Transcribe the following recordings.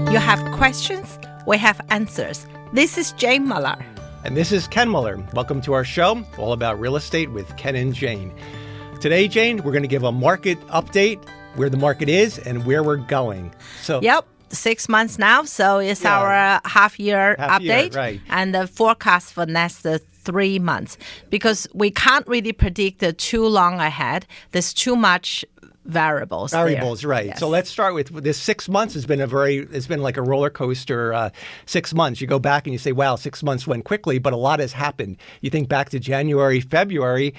You have questions, we have answers. This is Jane Muller. And this is Ken Muller. Welcome to our show, all about real estate with Ken and Jane. Today, Jane, we're going to give a market update, where the market is and where we're going. Yep, 6 months now, so it's our half-year update. Right. And the forecast for next 3 months. Because we can't really predict too long ahead. There's too much variables there. Right. Yes. So let's start with this 6 months it's been like a roller coaster 6 months. You go back and you say, wow, 6 months went quickly, but a lot has happened. You think back to January, February,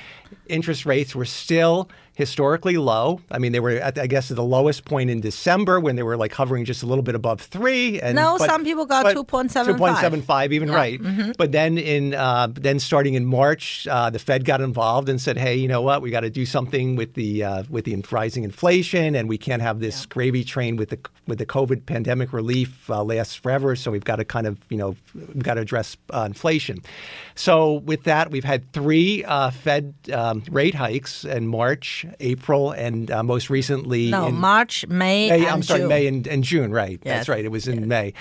interest rates were still historically low. I mean, they were at the lowest point in December when they were like hovering just a little bit above 3. Some people got 2.75. 2.75 even, yeah. right. Mm-hmm. But then starting in March, the Fed got involved and said, hey, you know what? We got to do something with the rising inflation, and we can't have this gravy train with the COVID pandemic relief last forever. So we've got to we've got to address inflation. So with that, we've had 3 Fed rate hikes in March, April, and most recently March, May, and June. May and June, right. Yes. That's right. It was in May.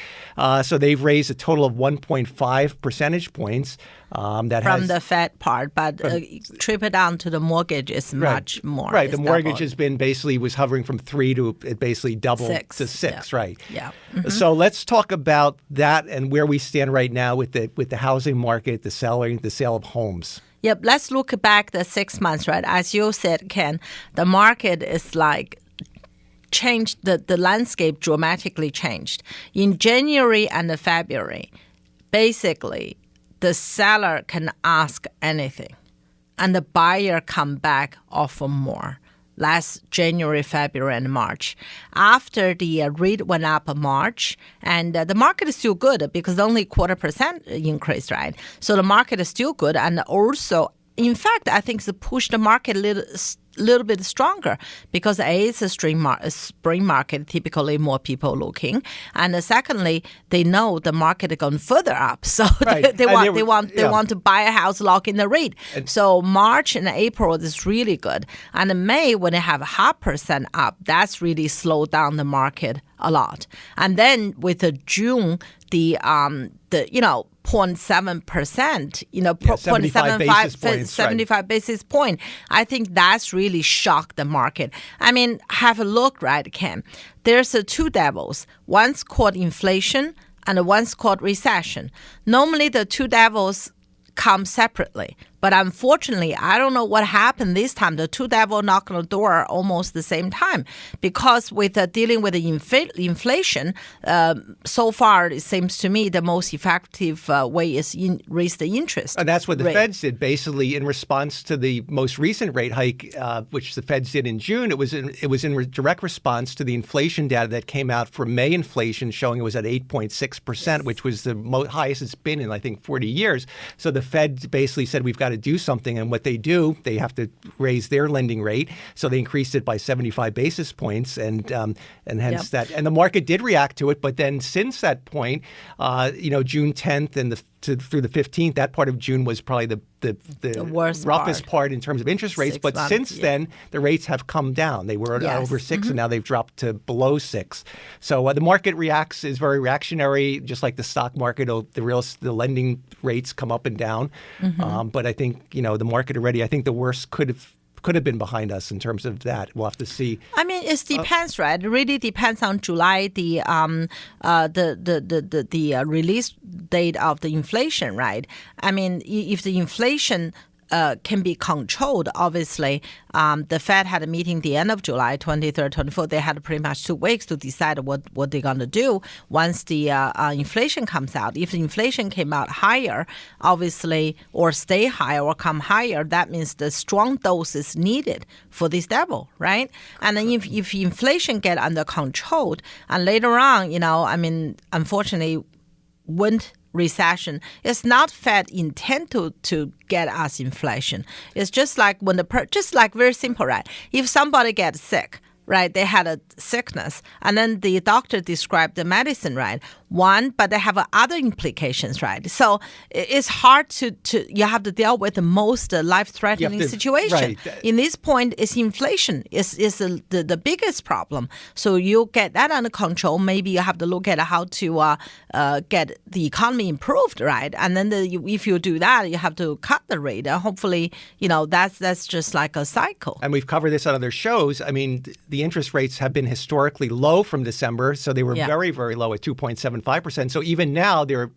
So they've raised a total of 1.5 percentage points. From the Fed part, but trip it down to the mortgage is much more. Right. The mortgage has been was hovering from 3 to it basically doubled 6. to 6, right. Yeah. Mm-hmm. So let's talk about that and where we stand right now with the housing market, the sale of homes. Yep. Let's look back the 6 months, right? As you said, Ken, the market is like changed, the landscape dramatically changed. In January and February, basically, the seller can ask anything, and the buyer come back offer more. Last January, February, and March. After the rate went up in March, and the market is still good because only 0.25% increase, right? So the market is still good, and also, in fact, I think it's pushed the market a little bit stronger because it's a spring market, typically more people looking, and secondly, they know the market is going further up, so right. they want to buy a house, lock in the rate. So March and April is really good, and May when they have 0.5% up, that's really slowed down the market a lot, and then with the June, the 0.7%, 75 basis point. I think that's really shocked the market. I mean, have a look, right, Ken? There's 2 devils. One's called inflation and one's called recession. Normally, the 2 devils come separately. But unfortunately, I don't know what happened this time. The 2 devils knocked on the door almost the same time. Because with dealing with the inflation, so far, it seems to me the most effective way is raise the interest. And that's what the Feds did, basically, in response to the most recent rate hike, which the Feds did in June. It was in direct response to the inflation data that came out for May inflation, showing it was at 8.6%, which was the highest it's been in, I think, 40 years. So the Fed basically said, we've got to do something. And what they do, they have to raise their lending rate. So they increased it by 75 basis points. And hence that. And the market did react to it. But then since that point, June 10th and through the 15th, that part of June was probably the worst roughest part in terms of interest rates. But since then, the rates have come down. They were over 6, and now they've dropped to below 6. So the market is very reactionary, just like the stock market. The lending rates come up and down. Mm-hmm. But I think the market already. I think the worst could have been behind us in terms of that. We'll have to see. I mean, it depends, right? It really depends on July, the release date of the inflation, right? I mean, if the inflation can be controlled, obviously, the Fed had a meeting the end of July, 23rd, 24th. They had pretty much 2 weeks to decide what they're going to do once the inflation comes out. If the inflation came out higher, obviously, or stay higher or come higher, that means the strong dose is needed for this devil, right? And then if inflation get under control, and later on, unfortunately, went recession. It's not Fed intent to get us inflation. It's just like very simple, right? If somebody gets sick, right, they had a sickness, and then the doctor described the medicine, right? one, but they have other implications, right? So it's hard to you have to deal with the most life-threatening situation. Right. In this point, it's inflation is the biggest problem. So you get that under control. Maybe you have to look at how to get the economy improved, right? And then if you do that, you have to cut the rate. Hopefully, that's just like a cycle. And we've covered this on other shows. I mean, the interest rates have been historically low from December, so they were very, very low at 2.75%. So even now, they're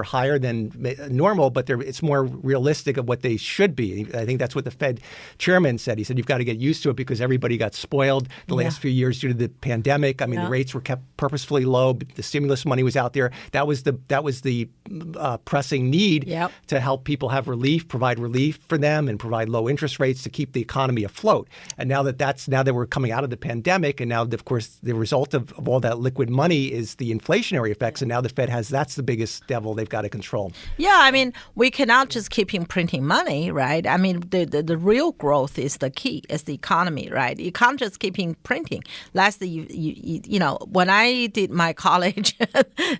higher than normal, but it's more realistic of what they should be. I think that's what the Fed chairman said. He said you've got to get used to it because everybody got spoiled the last few years due to the pandemic. I mean, the rates were kept purposefully low. The stimulus money was out there. That was the pressing need to help people have relief, provide relief for them, and provide low interest rates to keep the economy afloat. And now that we're coming out of the pandemic, and now, of course, the result of all that liquid money is the inflationary effects. And now the Fed that's the biggest devil they've got to control. Yeah, I mean, we cannot just keep printing money, right? I mean, the real growth is the key, is the economy, right? You can't just keep printing. Last, when I did my college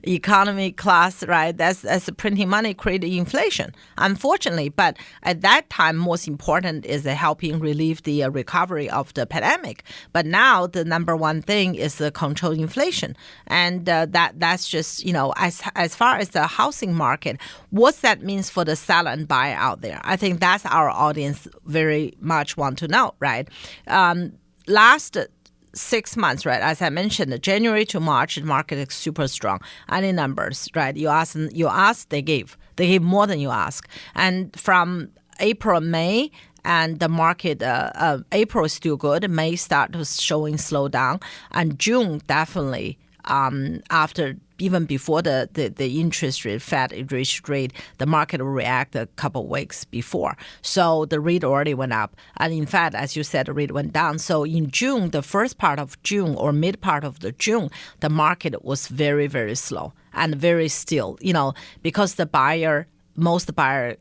economy class, right, that's printing money created inflation, unfortunately. But at that time, most important is helping relieve the recovery of the pandemic. But now the number one thing is control inflation, and that's just as far as the housing market, what that means for the seller and buyer out there. I think that's our audience very much want to know, right? Last 6 months, right? As I mentioned, January to March, the market is super strong. Any numbers, right? You ask, they give more than you ask. And from April, May, and the market, April is still good. May start showing slowdown, and June definitely after. Even before the interest rate, Fed interest rate, the market will react a couple of weeks before. So the rate already went up. And in fact, as you said, the rate went down. So in June, the first part of June or mid part of the June, the market was very, very slow and very still, because most buyer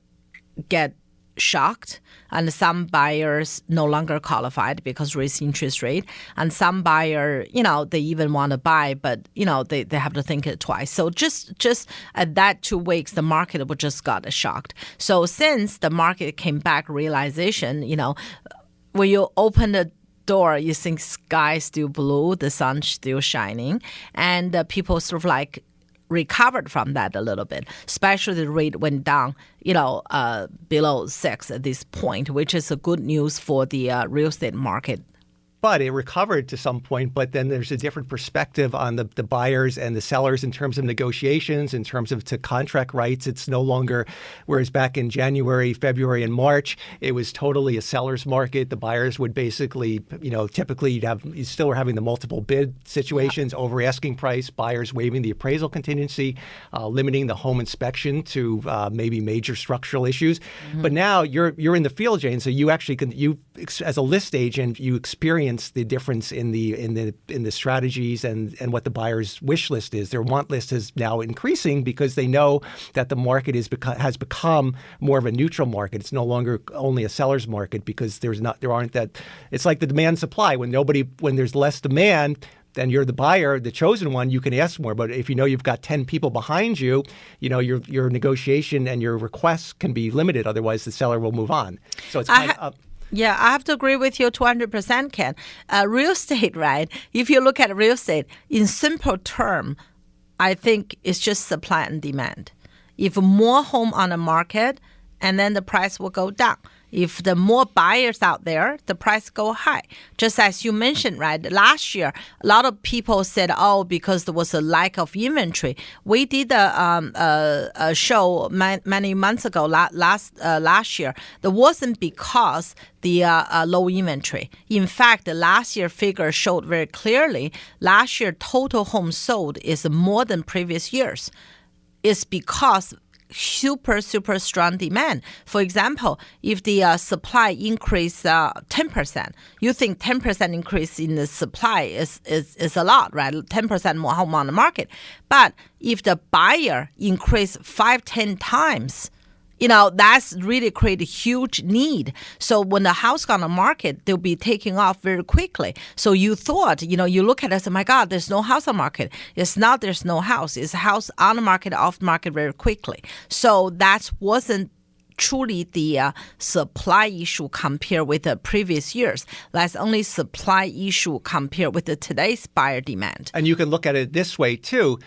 get shocked, and some buyers no longer qualified because raise interest rate, and some buyer, they even want to buy, but they have to think it twice. So just at that 2 weeks, the market would just got shocked. So since the market came back, realization, when you open the door, you think sky still blue, the sun still shining, and people sort of like recovered from that a little bit, especially the rate went down, below 6 at this point, which is a good news for the real estate market. But it recovered to some point, but then there's a different perspective on the buyers and the sellers in terms of negotiations, in terms of to contract rights. It's no longer, whereas back in January, February, and March, it was totally a seller's market. The buyers would basically, typically you still were having the multiple bid situations, over asking price, buyers waiving the appraisal contingency, limiting the home inspection to maybe major structural issues. Mm-hmm. But now you're in the field, Jane, so you actually as a list agent, you experience the difference in the strategies and what the buyer's wish list is. Their want list is now increasing because they know that the market has become more of a neutral market. It's no longer only a seller's market because it's like the demand supply. When there's less demand, then you're the buyer, the chosen one, you can ask more. But if you've got 10 people behind you, your negotiation and your requests can be limited. Otherwise, the seller will move on. So it's kind of Yeah, I have to agree with you 200%, Ken. Real estate, right? If you look at real estate, in simple term, I think it's just supply and demand. If more home on the market, and then the price will go down. If the more buyers out there, the price go high. Just as you mentioned, right? Last year, a lot of people said, because there was a lack of inventory. We did a show many months ago, last year. That wasn't because the low inventory. In fact, the last year figure showed very clearly, last year total homes sold is more than previous years. It's because super strong demand. For example, if the supply increase 10%, you think 10% increase in the supply is a lot, right? 10% more home on the market. But if the buyer increase 5-10 times that's really create a huge need. So when the house on the market, they'll be taking off very quickly. So you thought, you look at it and say, my God, there's no house on the market. It's not there's no house. It's a house on the market, off the market very quickly. So that wasn't truly the supply issue compared with the previous years. That's only supply issue compared with the today's buyer demand. And you can look at it this way, too.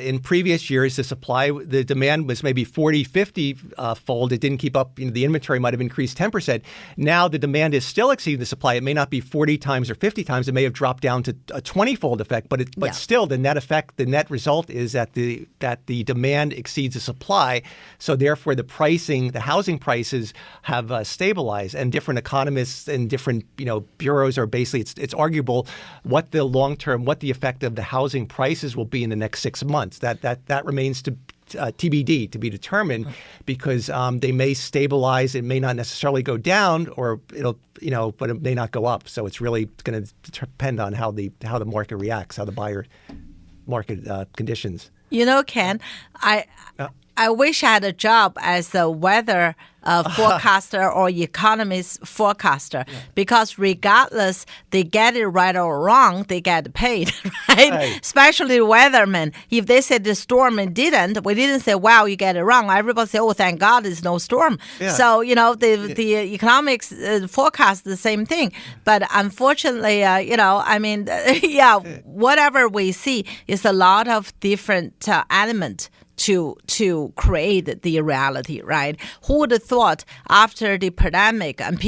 In previous years, the demand was maybe 40, 50 fold. It didn't keep up. The inventory might have increased 10%. Now the demand is still exceeding the supply. It may not be 40 times or 50 times. It may have dropped down to a 20-fold effect. But still, the net result is that the demand exceeds the supply. So therefore, the housing prices have stabilized. And different economists and different bureaus are basically it's arguable what the effect of the housing prices will be in the next 6 months. That remains to TBD, to be determined, because they may stabilize. It may not necessarily go down, or but it may not go up. So it's really going to depend on how the market reacts, how the buyer market conditions. Ken, I wish I had a job as a weather forecaster or economist forecaster, because regardless they get it right or wrong, they get paid, right? Especially weathermen. If they said the storm and we didn't say, wow, you get it wrong. Everybody say, oh, thank God there's no storm. Yeah. So, the economics forecast the same thing. But unfortunately, whatever we see is a lot of different elements to create the reality, right? Who would have thought after the pandemic and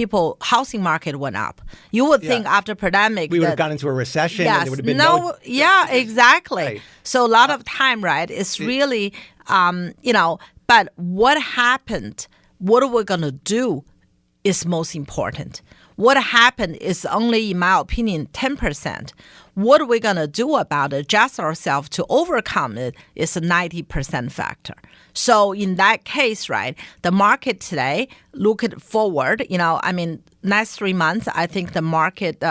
housing market went up? You would think after pandemic we would have gone into a recession. Yes, and there would have been exactly. Right. So a lot of time, right? It's really, but what happened? What are we gonna do? Is most important. What happened is only, in my opinion, 10%. What are we going to do about it, adjust ourselves to overcome it, is a 90% factor. So in that case, right, the market today, looking forward, next 3 months, I think the market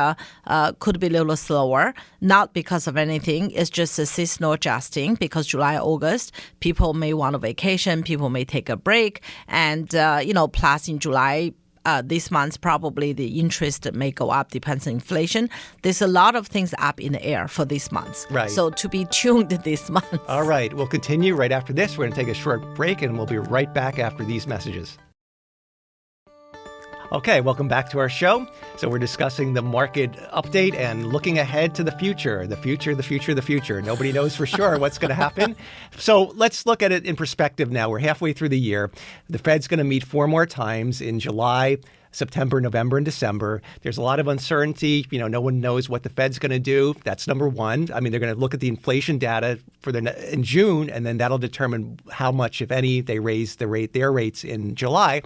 could be a little slower, not because of anything. It's just a seasonal adjusting, because July, August, people may want a vacation, people may take a break, and, plus in July, this month, probably the interest may go up, depends on inflation. There's a lot of things up in the air for this month. Right. So to be tuned this month. All right. We'll continue right after this. We're going to take a short break, and we'll be right back after these messages. Okay, welcome back to our show. So we're discussing the market update and looking ahead to the future. The future. Nobody knows for sure what's going to happen. So let's look at it in perspective now. We're halfway through the year. The Fed's going to meet 4 more times in July, September, November, and December. There's a lot of uncertainty. No one knows what the Fed's going to do. That's number one. They're going to look at the inflation data in June, and then that'll determine how much, if any, they raise their rates in July.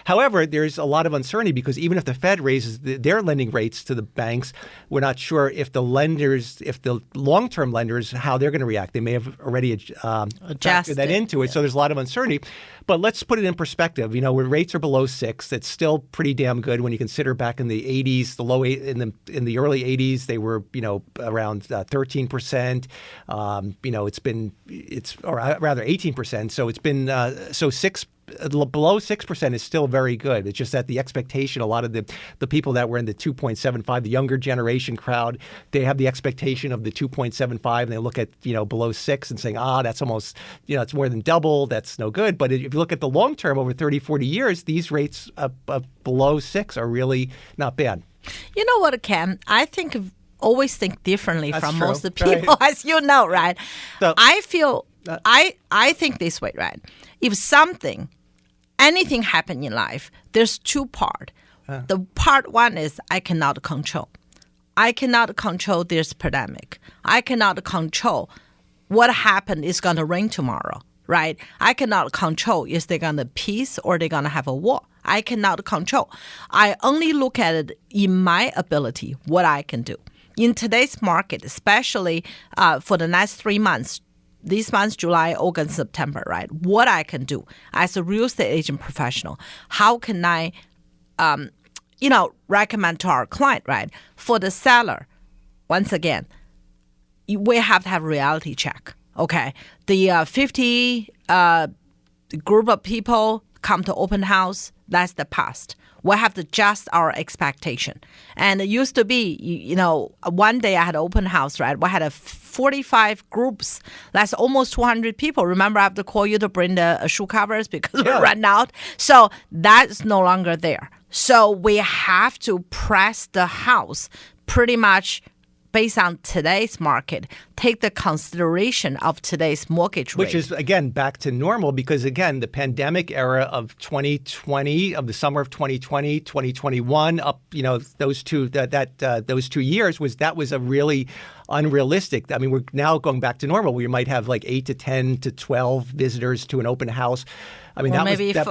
However, there's a lot of uncertainty, because even if the Fed raises their lending rates to the banks, we're not sure if the long-term lenders, how they're going to react. They may have already factored that into it. Yeah. So there's a lot of uncertainty. But let's put it in perspective. When rates are below 6, it's still pretty damn good when you consider back in the 80s, in the early 80s, they were around 13%. Or rather 18%. So it's been below 6% is still very good. It's just that the expectation, a lot of the people that were in the 2.75, the younger generation crowd, they have the expectation of the 2.75, and they look at below 6 and saying, that's almost it's more than double. That's no good. But if you look at the long term, over 30, 40 years, these rates below 6 are really not bad. You know what, Ken? I always think differently That's from true. most of the people, right. As you know, right? So, I think this way, right? If anything happen in life, there's 2 parts. The part one is I cannot control. I cannot control this pandemic. I cannot control what happened is going to rain tomorrow, right? I cannot control is they going to peace or they're going to have a war. I cannot control. I only look at it in my ability, what I can do. In today's market, especially for the next 3 months, these months, July, August, September, right? What I can do as a real estate agent professional, how can I, recommend to our client, right? For the seller, once again, we have to have a reality check, okay? The 50 group of people come to open house, that's the past. We have to adjust our expectation. And it used to be, one day I had an open house, right? We had 45 groups. That's almost 200 people. Remember, I have to call you to bring the shoe covers because we ran out. So that's no longer there. So we have to press the house pretty much based on today's market, take the consideration of today's mortgage rate. Which is, again, back to normal because, again, the pandemic era of 2020, of the summer of 2020, 2021, up, those 2 years was a really unrealistic. I mean, we're now going back to normal. We might have like 8 to 10 to 12 visitors to an open house. I mean,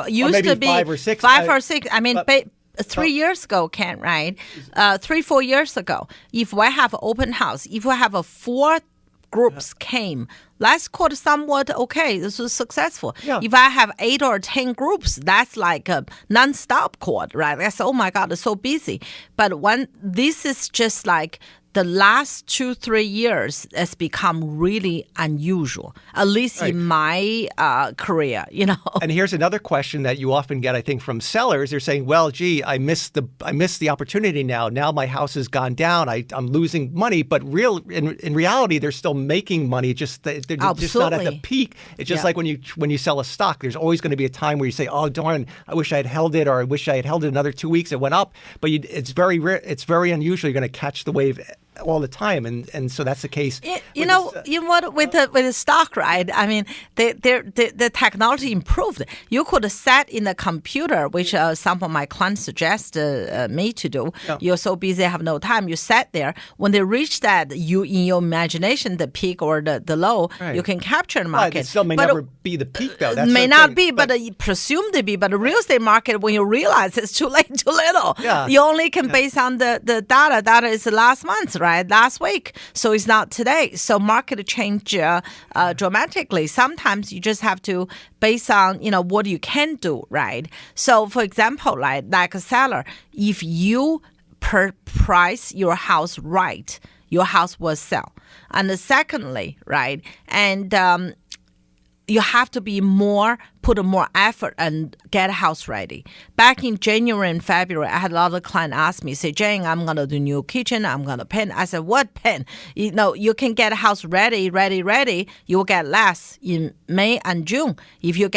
used to be 5 or 6. 5 or 6. I mean, 3 years ago, Ken, right? 3-4 years ago, if we have an open house, if we have 4 groups came, let's call it somewhat okay. This was successful. Yeah. If I have 8 or 10 groups, that's like a non-stop court, right? That's, oh my God, it's so busy. But this is just like the last 2-3 years has become really unusual, at least in my career, And here's another question that you often get, I think, from sellers. They're saying, well, gee, I missed the opportunity now. Now my house has gone down. I'm losing money. But in reality, they're still making money. They're just not at the peak. It's just like when you sell a stock, there's always going to be a time where you say, oh, darn, I wish I had held it, or I wish I had held it another 2 weeks. It went up. But it's very rare. It's very unusual. You're going to catch the wave all the time, and so that's the case. You know what, with the stock, right? I mean, the technology improved. You could set in the computer, which some of my clients suggest me to do. Yeah. You're so busy, have no time. You set there. When they reach that, you in your imagination, the peak or the low, you can capture the market. It still may never be the peak, though. That's may not be, but presumed to be. But the real estate market, when you realize it's too late, too little, you only can base on the data. Data is last month, right? Last week. So it's not today. So market change dramatically. Sometimes you just have to base on, what you can do, right? So for example, right, like a seller, if you price your house right, your house will sell. And secondly, right, and you have to put more effort and get a house ready. Back in January and February, I had a lot of clients ask me, say, Jane, I'm going to do new kitchen. I'm going to paint. I said, what paint? You can get a house ready. You will get less in May and June. If you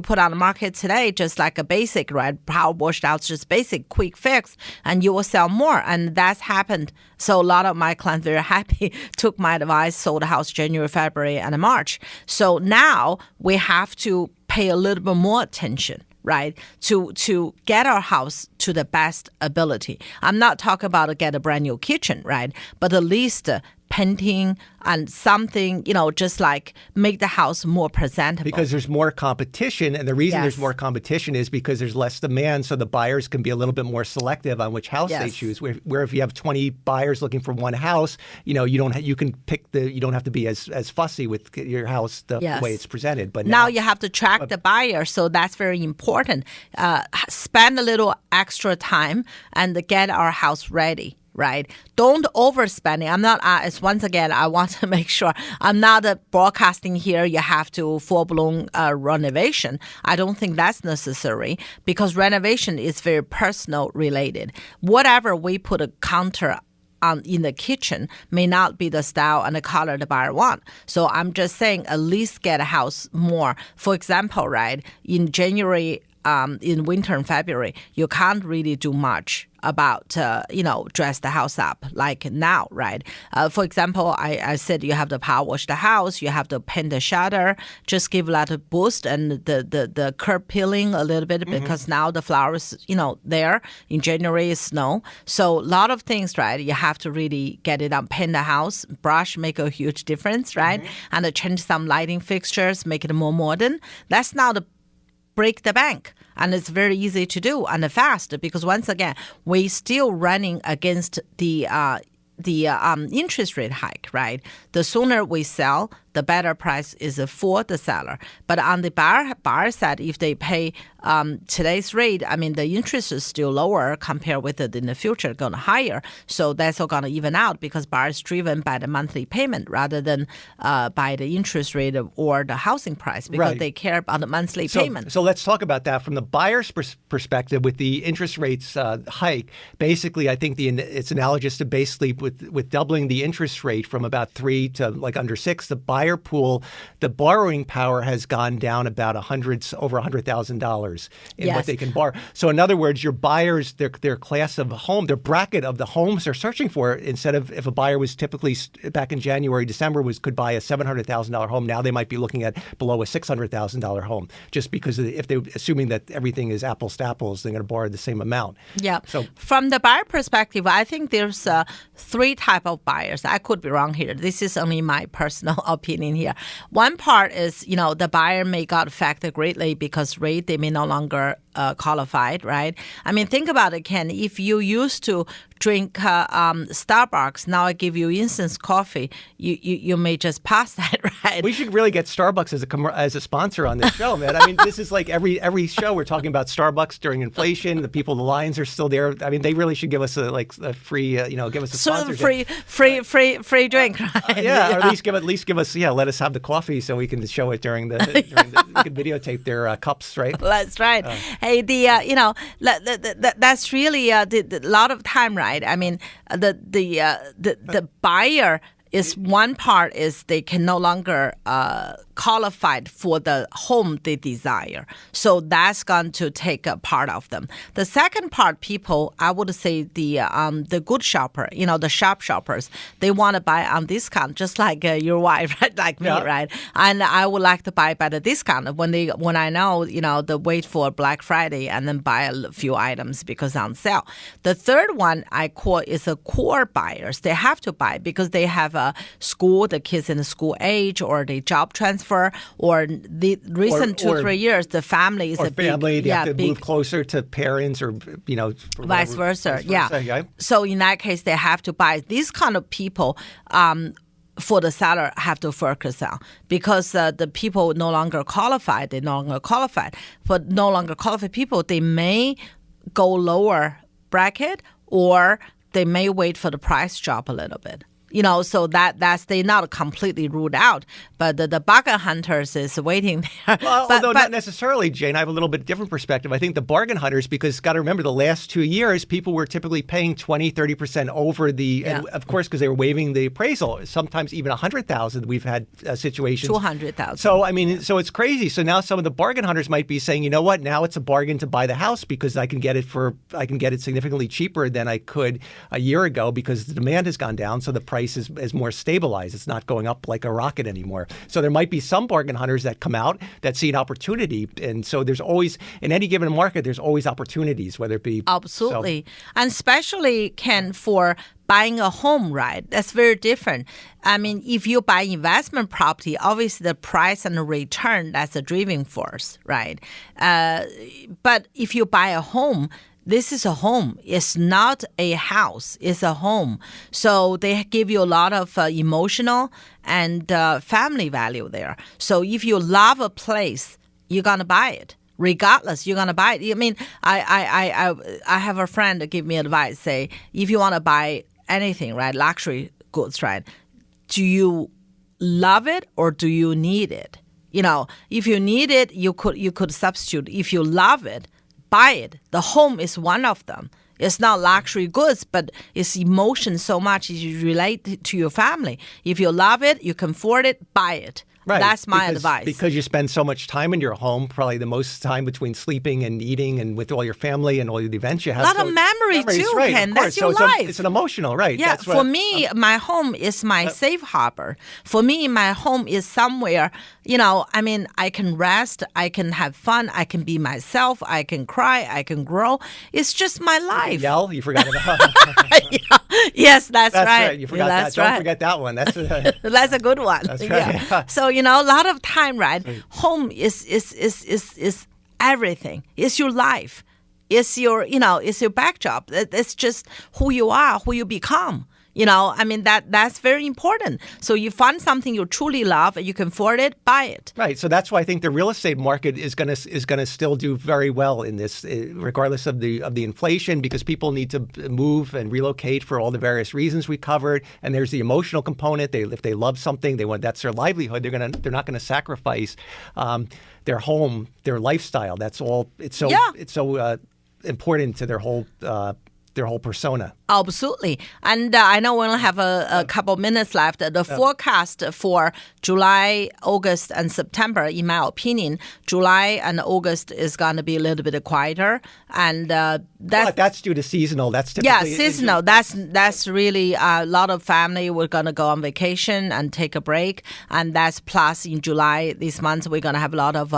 put on the market today, just like a basic, right? Power washed out, just basic, quick fix, and you will sell more. And that's happened. So a lot of my clients very happy, took my advice, sold the house January, February, and March. So now we have to pay a little bit more attention, right, to get our house to the best ability. I'm not talking about get a brand new kitchen, right, but at least painting and something, just like make the house more presentable. Because there's more competition, and the reason there's more competition is because there's less demand, so the buyers can be a little bit more selective on which house they choose. Where if you have 20 buyers looking for one house, you can pick you don't have to be as fussy with your house the way it's presented. But now you have to track the buyer, so that's very important. Spend a little extra time and get our house ready. Right? Don't overspend it. I'm not, once again, I want to make sure I'm not broadcasting here. You have to full-blown renovation. I don't think that's necessary because renovation is very personal related. Whatever we put a counter in the kitchen may not be the style and the color the buyer want. So I'm just saying at least get a house more. For example, right, in January, in winter and February, you can't really do much about, dress the house up like now, right? For example, I said you have to power wash the house, you have to paint the shutter, just give a lot of boost and the curb peeling a little bit because now the flowers, there in January is snow. So a lot of things, right? You have to really get it up, paint the house, brush make a huge difference, right? And change some lighting fixtures, make it more modern. That's not break the bank. And it's very easy to do and fast because once again, we're still running against the interest rate hike, right? The sooner we sell, the better price is for the seller. But on the buyer side, if they pay today's rate, I mean, the interest is still lower compared with it in the future, going higher. So that's all going to even out because buyers driven by the monthly payment rather than by the interest rate or the housing price because Right. they care about the monthly payment. So let's talk about that from the buyer's perspective with the interest rates hike. Basically, I think it's analogous to basically with doubling the interest rate from about 3 to like under 6. The buyer pool, the borrowing power has gone down about over $100,000 in what Yes. they can borrow. So in other words, your buyers, their class of home, their bracket of the homes they're searching for, instead of if a buyer was typically back in January, December could buy a $700,000 home, now they might be looking at below a $600,000 home, just because if they're assuming that everything is apples to apples, they're going to borrow the same amount. Yeah. So from the buyer perspective, I think there's 3 type of buyers. I could be wrong here. This is only my personal opinion here. One part is, the buyer may got affected greatly because rate, they may no longer qualified, right? I mean, think about it, Ken. If you used to drink Starbucks, now I give you instant coffee, you may just pass that, right? we should really get Starbucks as a sponsor on this show, man. I mean, this is like every show we're talking about Starbucks during inflation. The people, the lines are still there. I mean, they really should give us a free, give us a sponsorship. Free drink, right? Yeah, or at least give us, let us have the coffee so we can show it during the we can videotape their cups, right? That's right. Hey, that's really a lot of time, right? I mean, the buyer is one part is they can no longer qualified for the home they desire. So that's going to take a part of them. The second part, people, I would say the good shopper, the sharp shoppers, they want to buy on discount, just like your wife, right? Like me, right? And I would like to buy by the discount when I know, the wait for Black Friday and then buy a few items because on sale. The third one I call is a core buyers. They have to buy because they have a school, the kids in the school age, or the job transfer, or the recent 2-3 years, the family is they have to move closer to parents, or vice versa. Yeah. So in that case, they have to buy. These kind of people, for the seller, have to focus on because the people no longer qualified. They no longer qualified. For no longer qualified people, they may go lower bracket, or they may wait for the price drop a little bit. So that's they not completely ruled out, but the bargain hunters is waiting there. Well, although not necessarily, Jane. I have a little bit different perspective. I think the bargain hunters, because got to remember the last 2 years, people were typically paying 20-30% over and of course, because they were waiving the appraisal, sometimes even $100,000. We've had situations $200,000. So I mean, so it's crazy. So now some of the bargain hunters might be saying, you know what? Now it's a bargain to buy the house because I can get it significantly cheaper than I could a year ago because the demand has gone down. So the price is more stabilized. It's not going up like a rocket anymore. So there might be some bargain hunters that come out that see an opportunity. And so there's always, in any given market, there's always opportunities, whether it be... Absolutely. And especially, Ken, for buying a home, right? That's very different. I mean, if you buy investment property, obviously the price and the return, that's a driving force, right? But if you buy a home, this is a home. It's not a house. It's a home. So they give you a lot of emotional and family value there. So if you love a place, you're going to buy it. Regardless, you're going to buy it. I mean, I have a friend that give me advice, say, if you want to buy anything, right, luxury goods, right, do you love it or do you need it? If you need it, you could substitute. If you love it, buy it. The home is one of them. It's not luxury goods, but it's emotion so much you relate to your family. If you love it, you can afford it, buy it. Right. That's my advice. Because you spend so much time in your home, probably the most time between sleeping and eating and with all your family and all the events you have. A lot of memories too, right, Ken. That's your life. It's an emotional, right? Yeah, for me, my home is my safe harbor. For me, my home is somewhere, I mean, I can rest, I can have fun, I can be myself, I can cry, I can grow. It's just my life. Yell? You forgot about Yes, that's right. You forgot that. Don't forget that one. That's a good one. That's right. Yeah. So, a lot of time, right? Home is everything. It's your life. It's your, it's your backdrop. It's just who you are, who you become. I mean, that's very important. So you find something you truly love, you can afford it, buy it. Right. So that's why I think the real estate market is going to still do very well in this, regardless of the inflation, because people need to move and relocate for all the various reasons we covered. And there's the emotional component. If they love something, that's their livelihood. They're not going to sacrifice their home, their lifestyle. That's all. It's so important to their whole persona. Absolutely. And I know we only have a couple minutes left. The forecast for July, August, and September, in my opinion, July and August is going to be a little bit quieter. And that's due to seasonal. That's typically seasonal. That's really a lot of family. We're going to go on vacation and take a break. And that's plus in July this month, we're going to have a lot of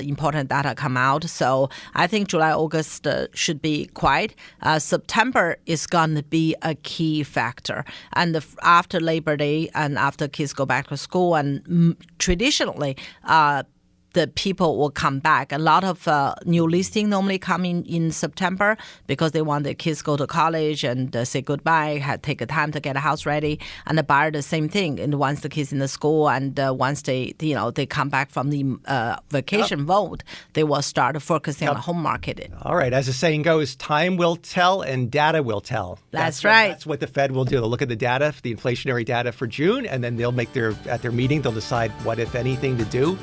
important data come out. So I think July, August should be quiet. September is going to be a key factor. And after Labor Day and after kids go back to school, and traditionally, the people will come back. A lot of new listings normally come in September because they want their kids go to college and say goodbye, take a time to get a house ready. And the buyer, the same thing. And once the kids in the school and once they come back from the vacation mode, they will start focusing on the home market. All right. As the saying goes, time will tell and data will tell. That's right. That's what the Fed will do. They'll look at the data, the inflationary data for June, and then they'll make at their meeting, they'll decide what, if anything, to do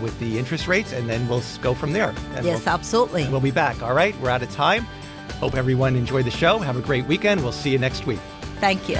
with the interest rates, and then we'll go from there. And yes, absolutely. We'll be back. All right, we're out of time. Hope everyone enjoyed the show. Have a great weekend. We'll see you next week. Thank you.